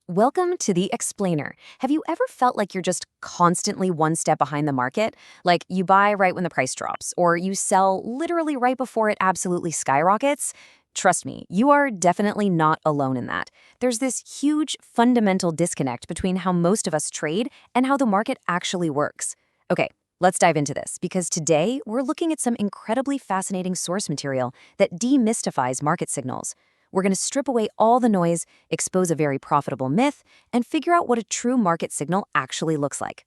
Welcome to The Explainer. Have you ever felt like you're just constantly one step behind the market? Like you buy right when the price drops, or you sell literally right before it absolutely skyrockets? Trust me, you are definitely not alone in that. There's this huge fundamental disconnect between how most of us trade and how the market actually works. Okay, let's dive into this because today we're looking at some incredibly fascinating source material that demystifies market signals. We're going to strip away all the noise, expose a very profitable myth, and figure out what a true market signal actually looks like.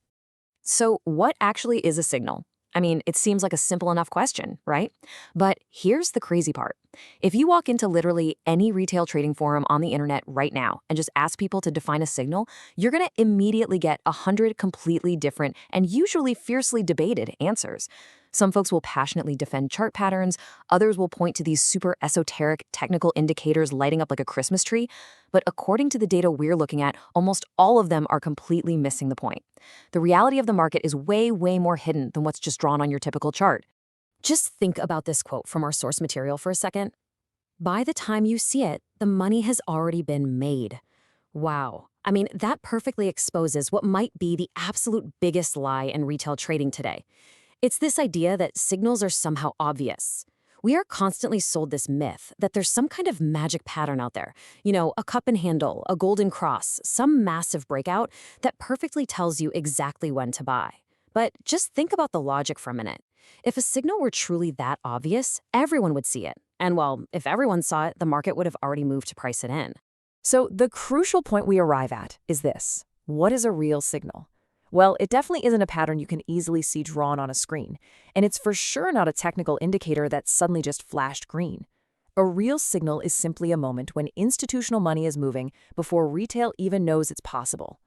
So, what actually is a signal? I mean, it seems like a simple enough question, right? But here's the crazy part. If you walk into literally any retail trading forum on the internet right now and just ask people to define a signal, you're going to immediately get 100 completely different and usually fiercely debated answers. Some folks will passionately defend chart patterns, others will point to these super esoteric technical indicators lighting up like a Christmas tree, but according to the data we're looking at, almost all of them are completely missing the point. The reality of the market is way, way more hidden than what's just drawn on your typical chart. Just think about this quote from our source material for a second. By the time you see it, the money has already been made. Wow. I mean, that perfectly exposes what might be the absolute biggest lie in retail trading today. It's this idea that signals are somehow obvious. We are constantly sold this myth that there's some kind of magic pattern out there. A cup and handle, a golden cross, some massive breakout that perfectly tells you exactly when to buy. But just think about the logic for a minute. If a signal were truly that obvious, everyone would see it. And well, if everyone saw it, the market would have already moved to price it in. So the crucial point we arrive at is this. What is a real signal? Well, it definitely isn't a pattern you can easily see drawn on a screen, and it's for sure not a technical indicator that suddenly just flashed green. A real signal is simply a moment when institutional money is moving before retail even knows it's possible.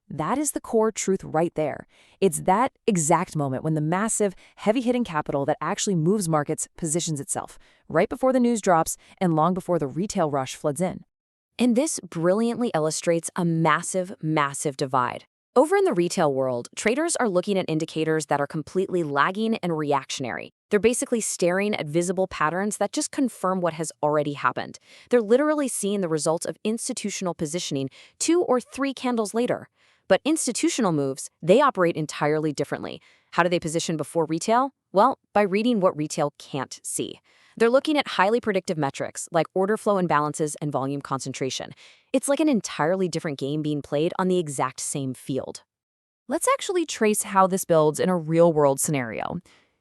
That is the core truth right there. It's that exact moment when the massive, heavy-hitting capital that actually moves markets positions itself, right before the news drops and long before the retail rush floods in. And this brilliantly illustrates a massive, massive divide. Over in the retail world, traders are looking at indicators that are completely lagging and reactionary. They're basically staring at visible patterns that just confirm what has already happened. They're literally seeing the results of institutional positioning 2 or 3 candles later. But institutional moves, they operate entirely differently. How do they position before retail? Well, by reading what retail can't see. They're looking at highly predictive metrics like order flow imbalances and volume concentration. It's like an entirely different game being played on the exact same field. Let's actually trace how this builds in a real-world scenario.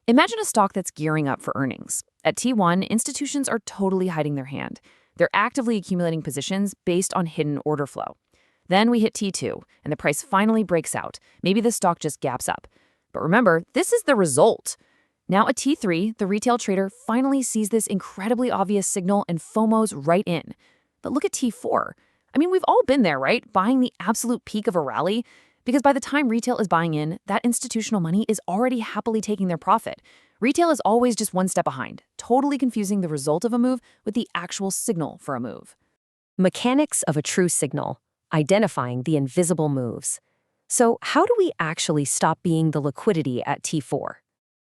Imagine a stock that's gearing up for earnings. At T1, institutions are totally hiding their hand. They're actively accumulating positions based on hidden order flow. Then we hit T2, and the price finally breaks out. Maybe the stock just gaps up. But remember, this is the result. Now at T3, the retail trader finally sees this incredibly obvious signal and FOMOs right in. But look at T4. I mean, we've all been there, right? Buying the absolute peak of a rally. Because by the time retail is buying in, that institutional money is already happily taking their profit. Retail is always just one step behind, totally confusing the result of a move with the actual signal for a move. Mechanics of a true signal, identifying the invisible moves. So how do we actually stop being the liquidity at T4?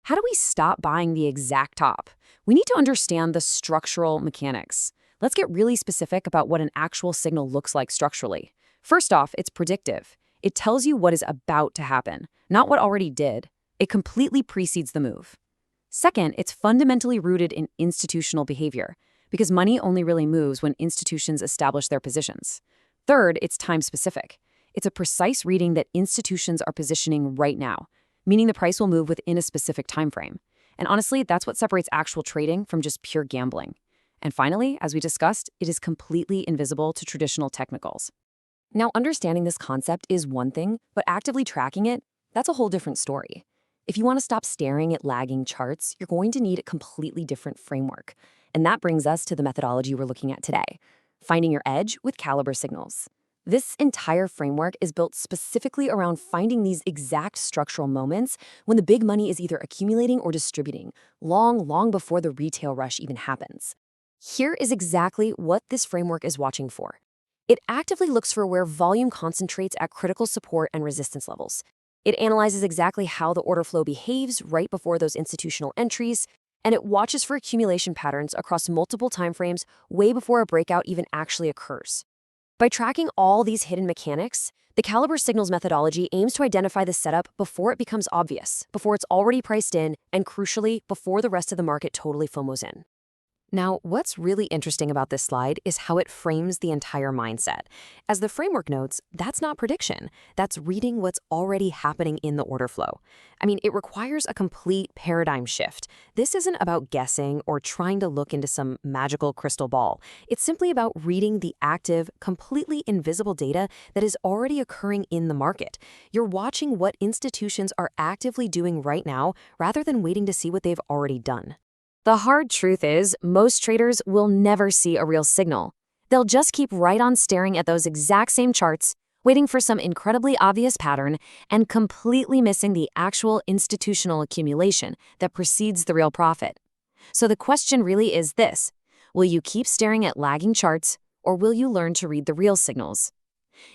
How do we stop buying the exact top? We need to understand the structural mechanics. Let's get really specific about what an actual signal looks like structurally. First off, it's predictive. It tells you what is about to happen, not what already did. It completely precedes the move. Second, it's fundamentally rooted in institutional behavior, because money only really moves when institutions establish their positions. Third, it's time-specific. It's a precise reading that institutions are positioning right now, meaning the price will move within a specific time frame. And honestly, that's what separates actual trading from just pure gambling. And finally, as we discussed, it is completely invisible to traditional technicals. Now, understanding this concept is one thing, but actively tracking it, that's a whole different story. If you want to stop staring at lagging charts, you're going to need a completely different framework. And that brings us to the methodology we're looking at today, finding your edge with Calibre signals. This entire framework is built specifically around finding these exact structural moments when the big money is either accumulating or distributing, long before the retail rush even happens. Here is exactly what this framework is watching for. It actively looks for where volume concentrates at critical support and resistance levels. It analyzes exactly how the order flow behaves right before those institutional entries, and it watches for accumulation patterns across multiple timeframes way before a breakout even actually occurs. By tracking all these hidden mechanics, the Calibre signals methodology aims to identify the setup before it becomes obvious, before it's already priced in, and crucially, before the rest of the market totally FOMOs in. Now, what's really interesting about this slide is how it frames the entire mindset. As the framework notes, that's not prediction. That's reading what's already happening in the order flow. I mean, it requires a complete paradigm shift. This isn't about guessing or trying to look into some magical crystal ball. It's simply about reading the active, completely invisible data that is already occurring in the market. You're watching what institutions are actively doing right now rather than waiting to see what they've already done. The hard truth is, most traders will never see a real signal. They'll just keep right on staring at those exact same charts, waiting for some incredibly obvious pattern, and completely missing the actual institutional accumulation that precedes the real profit. So the question really is this: will you keep staring at lagging charts, or will you learn to read the real signals?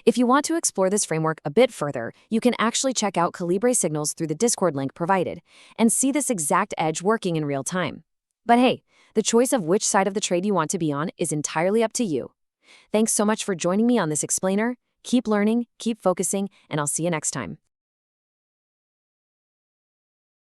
If you want to explore this framework a bit further, you can actually check out Calibre signals through the Discord link provided and see this exact edge working in real time. But hey, the choice of which side of the trade you want to be on is entirely up to you. Thanks so much for joining me on this explainer. Keep learning, keep focusing, and I'll see you next time.